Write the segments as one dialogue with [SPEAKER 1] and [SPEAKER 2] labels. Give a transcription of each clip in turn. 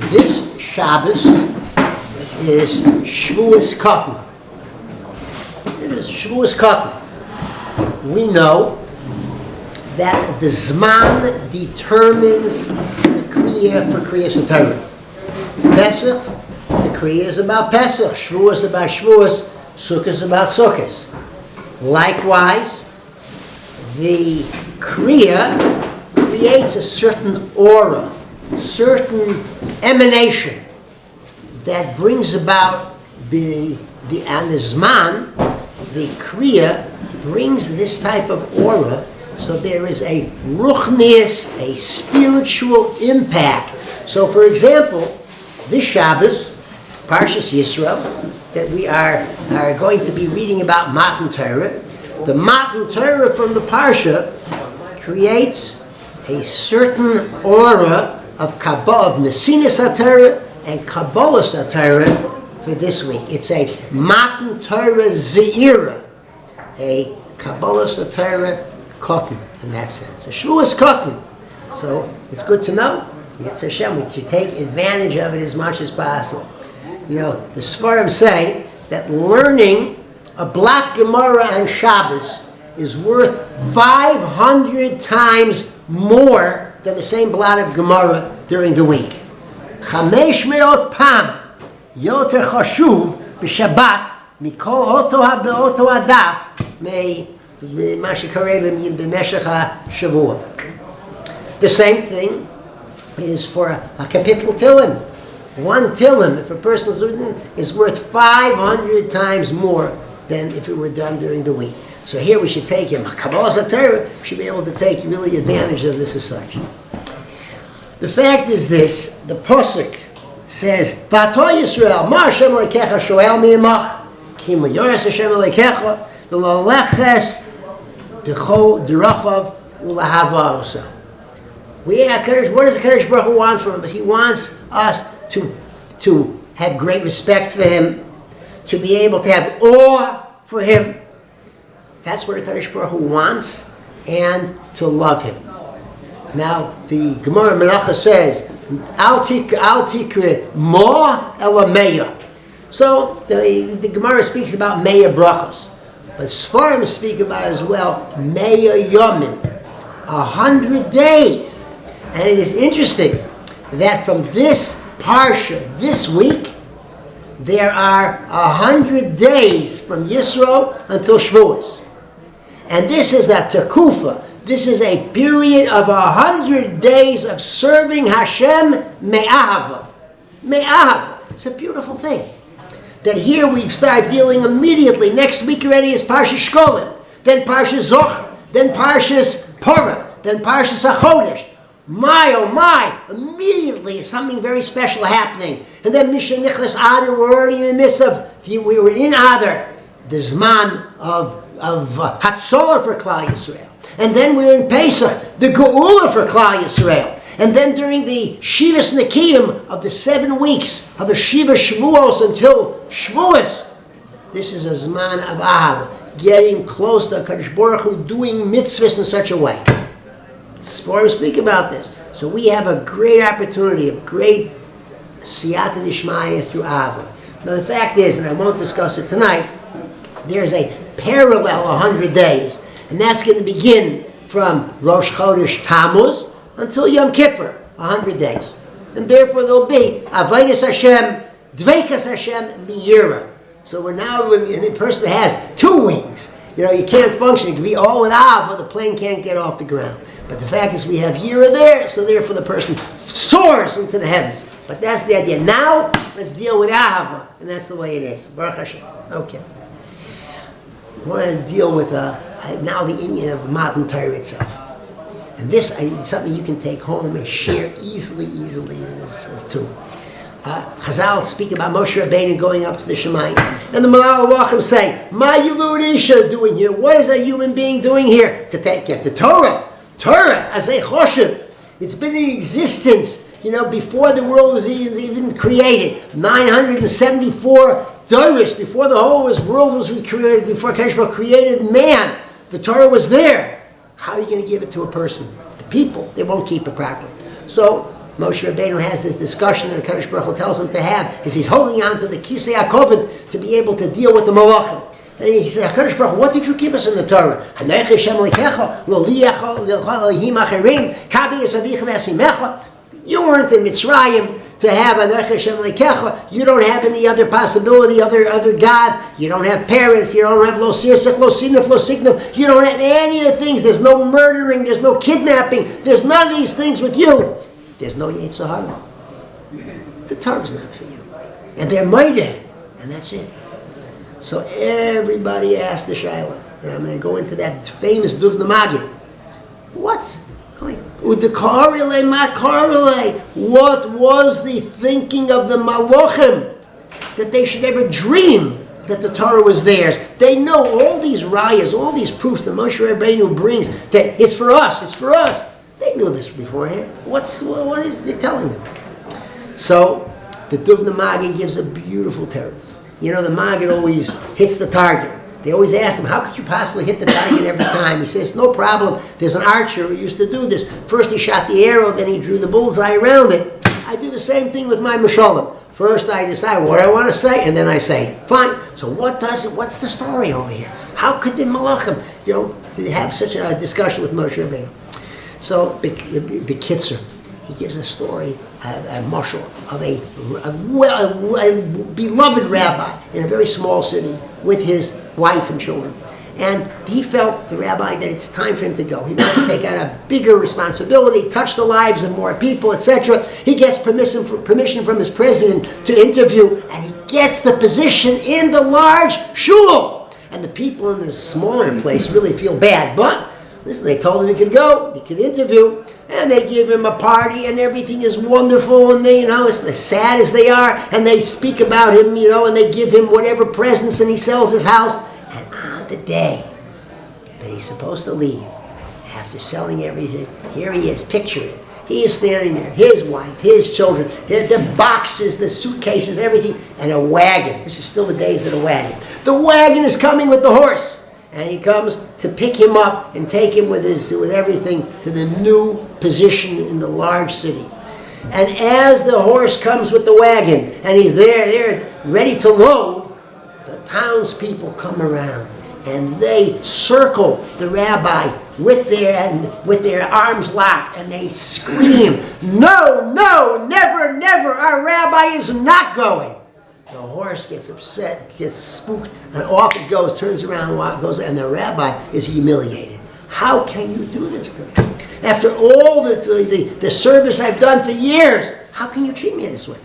[SPEAKER 1] This Shabbos is Shavuos Cotton. It is Shavuos Cotton. We know that the Zman determines the Kriya for Kriyas HaTorah. Pesach, the Kriya is about Pesach. Shavuos is about Shavuos. Sukkot is about Sukkot. Likewise, the Kriya creates a certain aura, certain emanation that brings about the Zman, the Kriya brings this type of aura, so there is a ruchnius, a spiritual impact. So for example, this Shabbos, Parshas Yisro, that we are going to be reading about Matan Torah, the Matan Torah from the Parsha creates a certain aura of Kabbalah, of Nesinas HaTorah and Kabbalah HaTorah for this week. It's a Matan Torah Ze'ira, a Kabbalah HaTorah cotton in that sense. A Shavuos cotton. So it's good to know. It's Hashem. We should take advantage of it as much as possible. You know, the Sfarim say that learning a block Gemara on Shabbos is worth 500 times more than the same blot of Gemara during the week. 500 pam yoter chashuv b'Shabbat mikol oto ha'be'oto hadaf me'ma shekareh b'meshech ha'shavua. The same thing is for a kapitel Tilim. One Tilim, if a person is written, is worth 500 times more than if it were done during the week. So here we should take him. Kabbalah HaTorah, we should be able to take really advantage of this as such. The fact is this, the Pasuk says, V'ato Yisrael, ma Hashem Elokecha shoel mi'imach, ki im yoras Hashem Elokecha, v'laleches b'cho d'rachav u'lahava osa. What does the Kadosh Baruch Hu want from us? He wants us to have great respect for Him, to be able to have awe for Him. That's what the Kadosh Baruch Hu wants, and to love Him. Now, the Gemara Melacha says, Al tikre mo ela meya. So, the Gemara speaks about meya brachos. But Sfarim speak about as well, meya yomim, 100 days. And it is interesting that from this Parsha, this week, there are 100 days from Yisro until Shavuos. And this is that Tekufa. This is a period of 100 days of serving Hashem me'ahava. Me'ahava. It's a beautiful thing. That here we start dealing immediately. Next week already is Parshas Shkolim. Then Parshas Zochar. Then Parshas Porah. Then Parshas HaChodesh. My, oh my, immediately is something very special happening. And then Misha Nichlas Adar, we're already in the midst of, we were in Adar, the Zman of Hatzolah for Klal Yisrael. And then we're in Pesach, the Geula for Klal Yisrael. And then during the Shivas Nekiyim of the 7 weeks of the Shiva Shavuos until Shavuos, this is a Zman of Ahab, getting close to HaKadosh Baruch Hu, doing mitzvahs in such a way. Sfarim speak about this. So we have a great opportunity of great siyata d'ishmaya through Ava. Now the fact is, and I won't discuss it tonight, there's a parallel 100 days, and that's going to begin from Rosh Chodesh Tammuz until Yom Kippur, 100 days. And therefore there'll be Avodas Hashem, Dveikas Hashem, Miyira. So we're now with a person that has 2 wings. You know, you can't function. It can be all with Av, or the plane can't get off the ground. But the fact is we have Yira there, so therefore the person soars into the heavens. But that's the idea. Now, let's deal with Ahava, and that's the way it is. Baruch Hashem. Okay. I want to deal with now the Indian of Matan Torah itself. And this is something you can take home and share easily as too. Chazal speak about Moshe Rabbeinu going up to the Shemayim. And the Maral HaRachim say, Ma Yilud Isha doing here? What is a human being doing here? To get the Torah. Torah, as a choshev. It's been in existence, before the world was even created. 974 Doris, before the whole world was created, before Kadosh Baruch created man, the Torah was there. How are you going to give it to a person? The people, they won't keep it properly. So, Moshe Rabbeinu has this discussion that HaKadosh Baruch Hu tells him to have, is he's holding on to the Kisei HaKovod to be able to deal with the Malachim. And he says, HaKadosh Baruch Hu, what did you give us in the Torah? You weren't in Mitzrayim to have Anochi Hashem Lekecha. You don't have any other possibility, other gods. You don't have parents. You don't have lo sirsach, lo sinif, lo siknif. You don't have any of the things. There's no murdering. There's no kidnapping. There's none of these things with you. There's no Yetzer Hara. The Torah's not for you. And they're Moedeh. And that's it. So everybody asked the Shaila. And I'm going to go into that famous Duvna Magid. What was the thinking of the Malachim that they should ever dream that the Torah was theirs? They know all these rayas, all these proofs that Moshe Rabbeinu brings that it's for us, it's for us. They knew this beforehand. What is he telling them? So the Duvna Magid gives a beautiful teretz. You know, the Magid always hits the target. They always ask him, how could you possibly hit the target every time? He says, no problem. There's an archer who used to do this. First he shot the arrow, then he drew the bullseye around it. I do the same thing with my Mishalim. First I decide what I want to say, and then I say it. Fine. So what's the story over here? How could the Malachim, have such a discussion with Moshe Rabbeinu? So, Bekitzer, he gives a story, a mashal, of a beloved rabbi in a very small city with his wife and children. And he felt, the rabbi, that it's time for him to go. He wants to take on a bigger responsibility, touch the lives of more people, etc. He gets permission from his president to interview, and he gets the position in the large shul. And the people in this smaller place really feel bad. But, listen, they told him he could go, he could interview, and they give him a party, and everything is wonderful, and they, as sad as they are, and they speak about him, and they give him whatever presents, and he sells his house. And on the day that he's supposed to leave, after selling everything, here he is, picture it. He is standing there, his wife, his children, the boxes, the suitcases, everything, and a wagon. This is still the days of the wagon. The wagon is coming with the horse. And he comes to pick him up and take him with everything to the new position in the large city. And as the horse comes with the wagon and he's there ready to load, the townspeople come around and they circle the rabbi with their arms locked, and they scream, "No, no, never, never! Our rabbi is not going." The horse gets upset, gets spooked, and off it goes, turns around, goes, and the rabbi is humiliated. How can you do this to me? After all the service I've done for years, how can you treat me this way?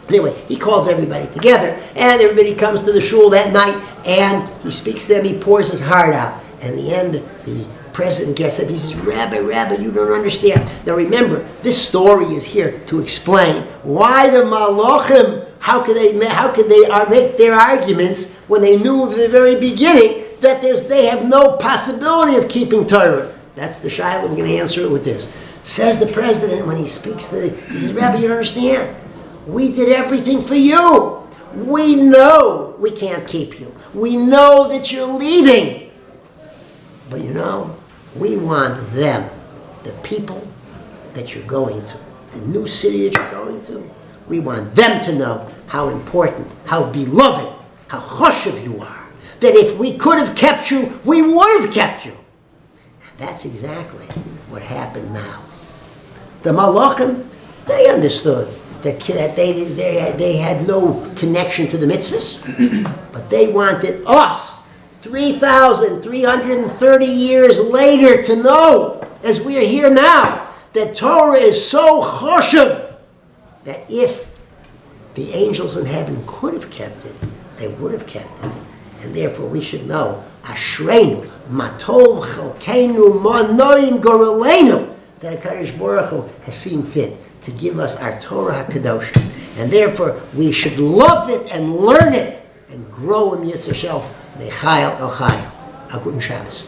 [SPEAKER 1] Anyway, he calls everybody together, and everybody comes to the shul that night, and he speaks to them, he pours his heart out. And in the end, the president gets up, he says, Rabbi, you don't understand. Now remember, this story is here to explain why the Malachim, how could they make their arguments when they knew from the very beginning that they have no possibility of keeping Torah? That's the shayla. I'm going to answer it with this. Says the president when he speaks he says, Rabbi, you don't understand. We did everything for you. We know we can't keep you. We know that you're leaving. But we want them, the people that you're going to, the new city that you're going to. We want them to know how important, how beloved, how choshev you are. That if we could have kept you, we would have kept you. And that's exactly what happened now. The Malachim, they understood that they had no connection to the mitzvahs, but they wanted us, 3,330 years later, to know, as we are here now, that Torah is so choshev that if the angels in heaven could have kept it, they would have kept it. And therefore we should know, Ashreinu, Matov Chalkeinu, Manoim Gorelenu, that HaKadosh Baruch Hu has seen fit to give us our Torah HaKadosh. And therefore we should love it and learn it and grow in Yitzhak Shel Mechayel El Chayel. A guten Shabbos.